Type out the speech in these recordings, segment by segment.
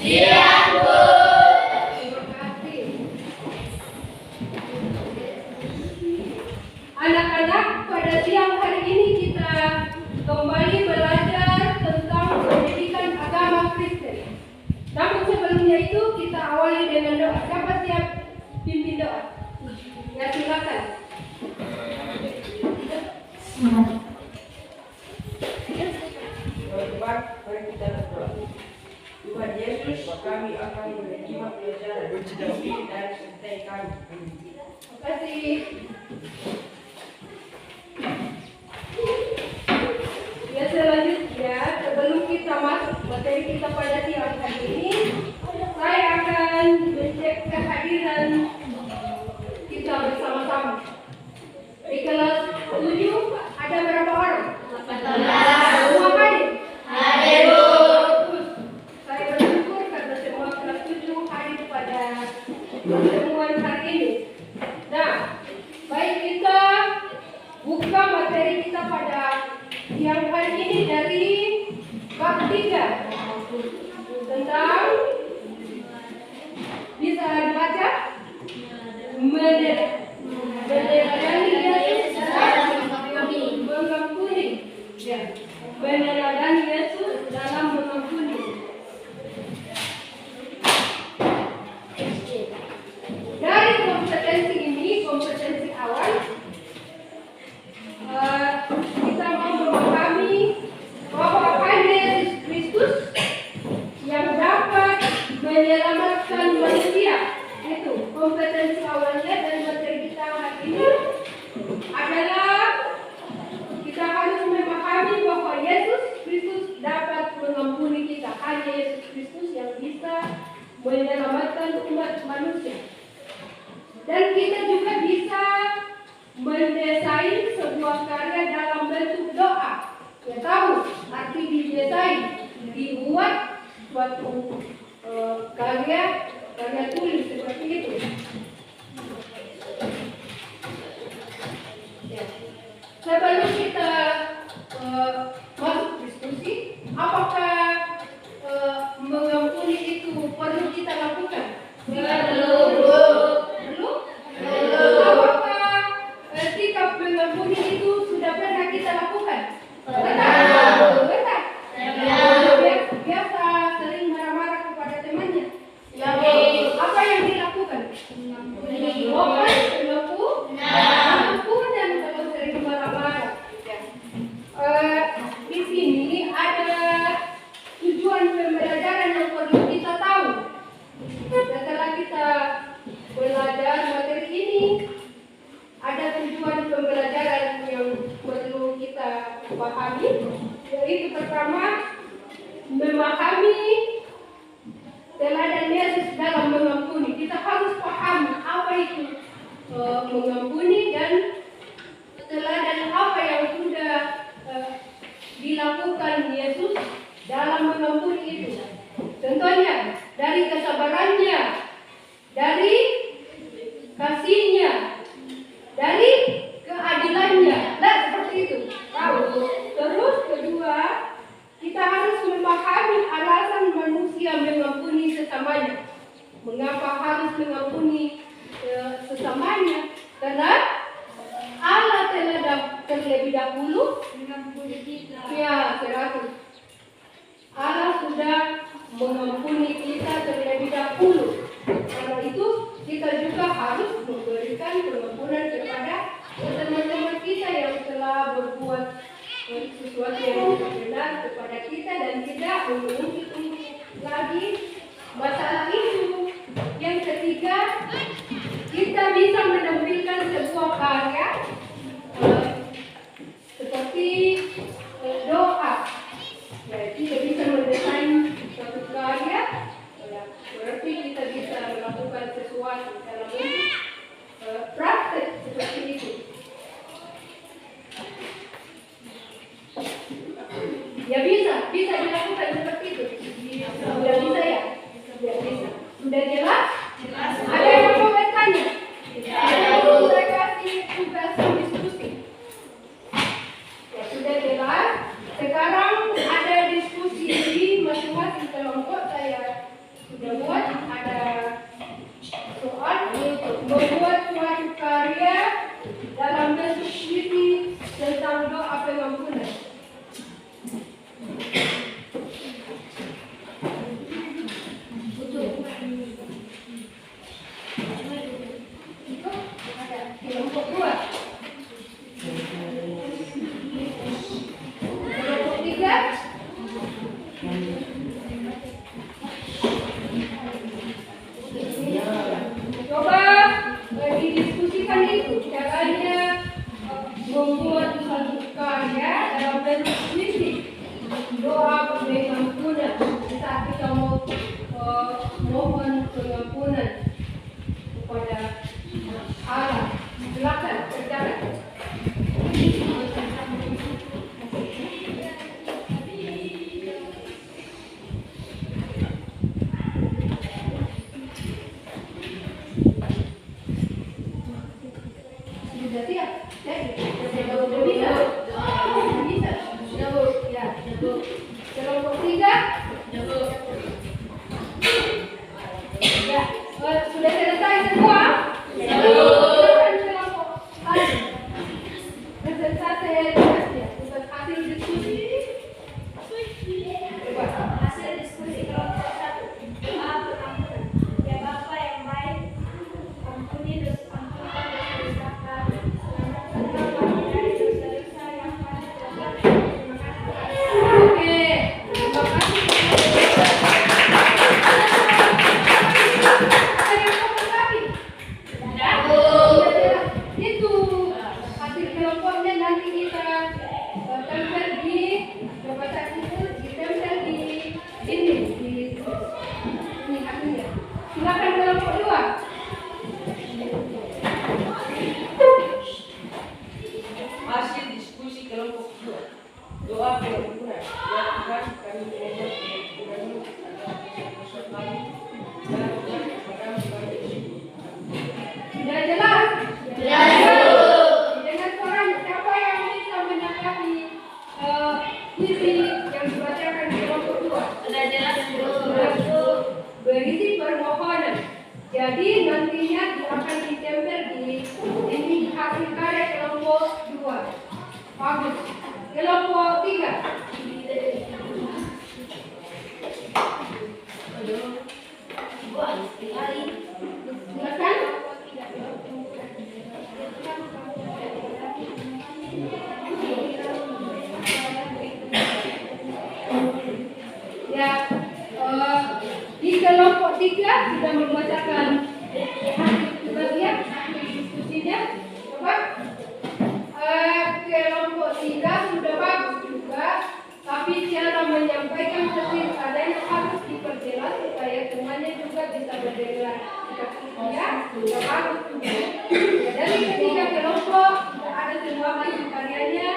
Siap, Bu. Terima kasih. Anak-anak, pada siang hari ini kita kembali belajar tentang pendidikan agama Kristen. Namun sebelumnya itu kita awali dengan doa. Siapa siap pimpin doa? Ya, silakan. Tuhan, mari kita berdoa. Tuhan Yesus, kami akan menerima pelajaran dan sertai kami. Terima kasih. Ya, selanjutnya sebelum kita masuk materi kita pada siang hari ini, saya akan mencek kehadiran kita bersama-sama. Di kelas 7 ada berapa orang? 14. Semua hadir? Hadir, Bu. Saya bersyukur karena semua kelas 7 hadir pada pertemuan hari ini. Nah, baik kita buka materi kita pada siang hari ini dari bab 3 tentang, bisa dibaca? Meneladani Yesus dalam mengampuni. Ya, meneladani Yesus dalam mengampuni. Dari kompetensi ini, kompetensi awal, kita mau memahami bahwa hanya Yesus Kristus yang dapat menyelamatkan manusia. Itu kompetensi awalnya dari materi kita hari ini adalah kita harus memahami bahwa Yesus Kristus dapat mengampuni kita. Hanya Yesus Kristus yang bisa menyelamatkan umat manusia. Dan kita juga bisa mendesain sebuah karya dalam bentuk doa. Ya, tahu arti didesain, dibuat suatu karya tulis seperti itu. Ya. Sebelum kita masuk diskusi, apakah mengampuni itu perlu kita lakukan? Perlu. Perlu? Apakah sikap mengampuni itu sudah pernah kita lakukan? Pernah. Biasa sering marah-marah kepada temannya. Apa yang dilakukan? Mengampuni dan kalau sering marah-marah. Ya. Di sini ada tujuan pembelajaran yang perlu kita tahu. Setelah kita belajar materi ini, ada tujuan pembelajaran yang perlu kita pahami. Yaitu pertama, memahami teladan Yesus dalam mengampuni. Kita harus pahami apa itu mengampuni dan teladan apa yang sudah dilakukan Yesus dalam mengampuni itu. Contohnya dari kesabarannya, dari kasihnya, dari keadilannya. Nah, seperti itu. Tahu. Terus kedua, kita harus memahami alasan manusia mengampuni sesamanya. Mengapa harus mengampuni sesamanya? Karena Allah telah terlebih dahulu mengampuni kita. Ya, 100. Allah sudah mengampuni kita terlebih dahulu. Karena itu kita juga harus memberikan pengampunan kepada teman-teman kita yang telah berbuat sesuatu yang tidak benar kepada kita dan tidak mengungkit lagi masalah itu. Yang ketiga, kita bisa menampilkan sebuah karya seperti doa. Ya, kita bisa mendesain suatu karya. Berarti kita bisa melakukan sesuatu dalam bentuk praktek seperti itu. Ya, bisa dilakukan seperti itu. Sudah bisa ya? Ya, bisa. Sudah jelas? Ada yang mau bertanya? Saya kasih tugas diskusi. Ya, sudah jelas. Sekarang ada diskusi di masing-masing kelompok. Saya sudah buat ada soal membuat suatu karya dalam bentuk puisi tentang doa pengampunan. Itu ada kelompok 2. Kelompok 3. Coba didiskusikan itu caranya membuat satu karya dalam bentuk puisi doa pengampunan saat kita mau mohon pengampunan kepada Allah. Silakan kerjakan. Sudah siap? Sudah bisa? Bisa? Sudah Bu? Ya, sudah Bu. Kelompok 3? Ya, sudah selesai semua? Silakan kelompok 1. Presentasi untuk hasil diskusi. Hasil diskusi kelompok 1. Doa pengampunan. Ya Bapa yang baik, ampuni ampunikan dosa-dosa kami. Selamatkanlah kami dari dosa-dosa yang kami perbuat. Terima kasih. Oke, terima kasih. Ada yang ngomong lagi? Itu hasil kelompoknya nanti kita tempel di jabatan itu, ditempel di ini hasilnya. Silakan kelompok 2. Hasil diskusi kelompok 2. Doa pengampunan. Ya Tuhan, kami memohon pengampunanmu atas dosa kami dan kepadamu kami bersyukur. Sudah jelas? Dengan suara siapa yang bisa menanggapi puisi yang dibacakan di kelompok 2? Sudah jelas, Bu. Berisi permohonan. Jadi nantinya akan ditempel di ini hasil karya kelompok 2. Bagus. Kelompok 3. Silakan. Ya, di kelompok 3 sudah membacakan hasil sebagian hasil diskusinya. Coba kelompok 3 sudah bagus juga, tapi cara menyampaikan seperti adanya harus diperjelas supaya semuanya juga bisa mendengar. Ya, sudah bagus juga. Ya, dari ketiga kelompok sudah ada semua hasil karyanya.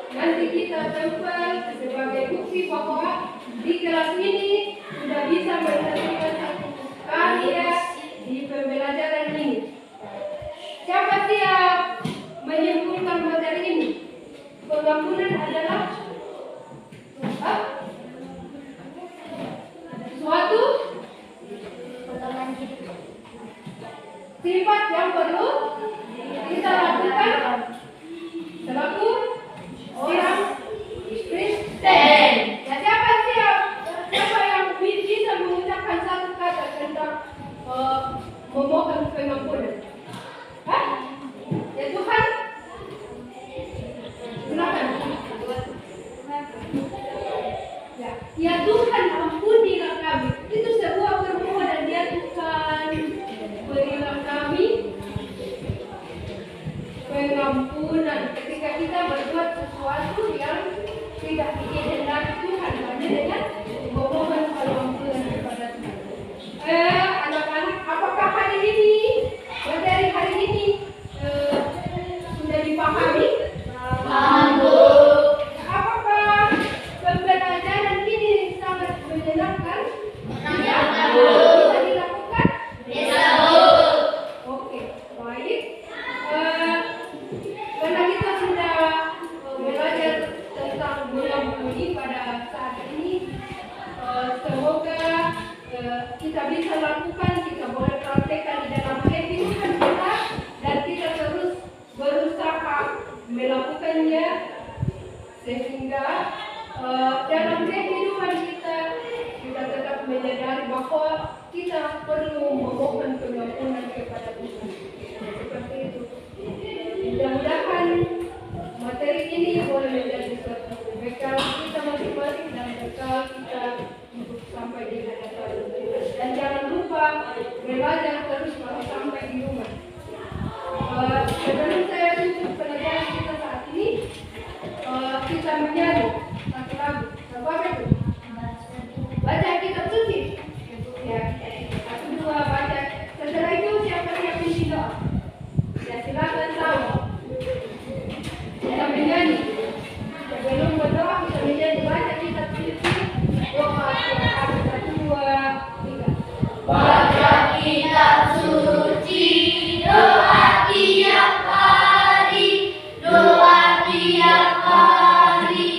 Nanti kita tempel sebagai bukti bahwa di kelas ini sudah bisa menyelesaikan satu karya di pembelajaran ini. Siapa siap menyimpulkan materi ini? Pengampunan adalah suatu sifat yang perlu kita lakukan selaku orang Kristen. Ya, siapa siap? Siapa yang bisa mengucapkan satu kata tentang memohon pengampunan? Hah? Ya Tuhan, silakan. Ya Tuhan, ampunilah kami. Itu sebuah permohonan. Ya Tuhan, berilah kami pengampunan ketika kita berbuat sesuatu yang tidak dikehendaki Tuhan, hanya dengan memohon pengampunan kepada Tuhan. Anak-anak, apakah hari ini materi hari ini sudah dipahami? Apakah pembelajaran ini sangat menyenangkan? Bisa dilakukan? Oke, baik. Karena kita sudah belajar tentang bulan Juli pada saat ini, semoga kita bisa lakukan, kita boleh praktekkan di dalam kehidupan kita, dan kita terus berusaha melakukannya sehingga dalam kehidupan kita tetap menyadari bahwa kita perlu memohon pengampunan kepada Tuhan. Seperti itu. Mudah-mudahan materi ini boleh menjadi suatu bekal kita masing-masing dan bekal kita untuk sampai di hadapan Tuhan. Dan jangan lupa belajar terus kalau sampai di rumah. Sebelum saya tutup pelajaran kita saat ini, kita menyanyi satu lagu. Apa itu? Baca kitab suci. Ya, satu dua baca. Setelah itu siapa yang pimpin doa? Ya silakan tahu. Kita menyanyi. Sebelum berdoa kita menyanyi baca kitab suci. Doa satu dua tiga. Baca kitab suci, doa tiap hari, doa tiap hari,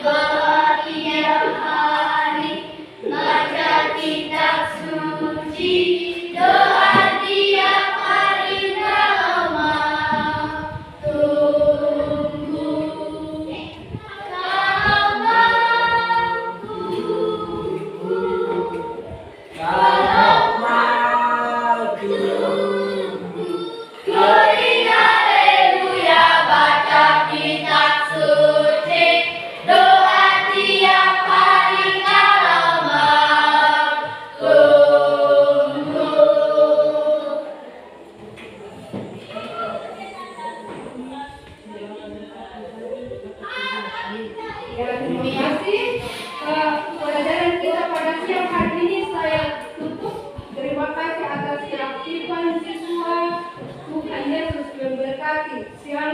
doa tiap hari. Baca kitab suci, doa tiap hari dalam waktu. Ya, terima kasih. Pelajaran kita pada siang hari ini saya tutup. Terima kasih atas keaktifan siswa. Tuhan Yesus memberkati. Shalom.